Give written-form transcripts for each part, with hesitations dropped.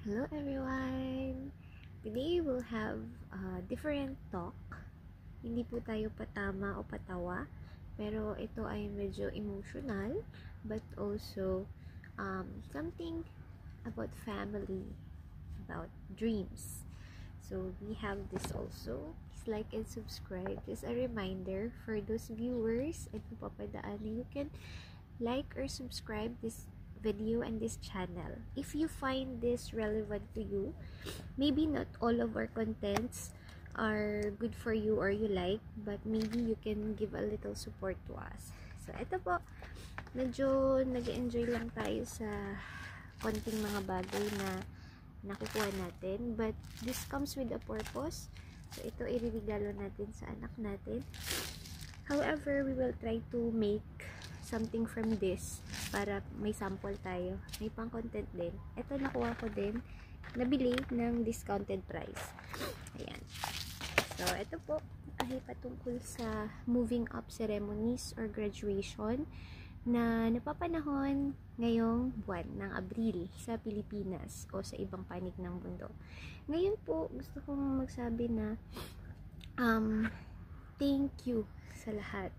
Hello everyone! Today we'll have a different talk. Hindi po tayo patama o patawa, pero ito ay medyo emotional, but also something about family, about dreams. So we have this also. Please like and subscribe. Just a reminder for those viewers at napapadaan na you can like or subscribe this video and this channel. If you find this relevant to you, maybe not all of our contents are good for you or you like, but maybe you can give a little support to us. So, ito po, medyo nag-enjoy lang tayo sa konting mga bagay na nakukuha natin, but this comes with a purpose. So, ito iririgalo natin sa anak natin. However, we will try to make something from this para may sample tayo. May pang content din. Ito nakuha ko din. Nabili ng discounted price. Ayan. So, ito po ay patungkol sa moving up ceremonies or graduation na napapanahon ngayong buwan ng Abril sa Pilipinas o sa ibang panig ng mundo. Ngayon po, gusto kong magsabi na thank you sa lahat.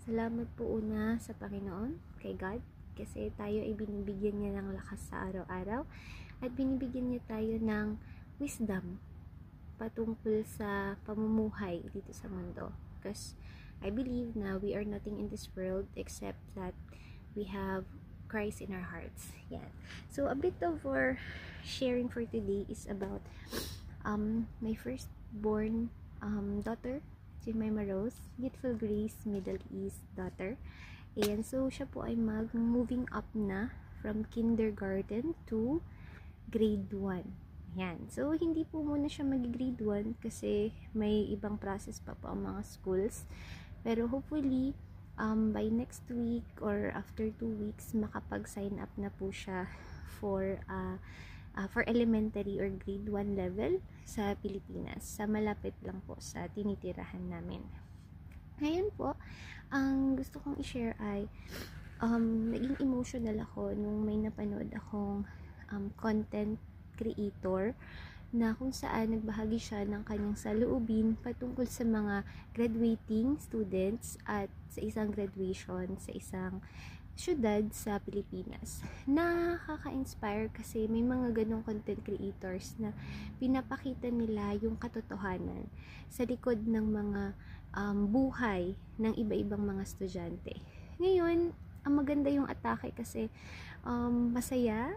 Salamat po una sa Panginoon, kay God, kasi tayo ay binibigyan niya ng lakas sa araw-araw at binibigyan niya tayo ng wisdom patungkol sa pamumuhay dito sa mundo. Because I believe na we are nothing in this world except that we have Christ in our hearts. Yan. So, a bit of our sharing for today is about my firstborn daughter, Jemima Rose, Youthful Grace Middle East daughter. And so, siya po ay moving up na from kindergarten to grade 1. Yan. So, hindi po muna siya mag-grade 1 kasi may ibang process pa po ang mga schools. Pero hopefully, by next week or after 2 weeks, makapag-sign up na po siya for elementary or grade 1 level sa Pilipinas. Sa malapit lang po sa tinitirahan namin. Ngayon po, ang gusto kong i-share ay naging emotional ako nung may napanood akong content creator na kung saan nagbahagi siya ng kanyang saloobin patungkol sa mga graduating students at sa isang graduation sa isang syudad sa Pilipinas. Nakaka-inspire kasi may mga ganong content creators na pinapakita nila yung katotohanan sa likod ng mga buhay ng iba-ibang mga estudyante. Ngayon, ang maganda yung atake kasi masaya,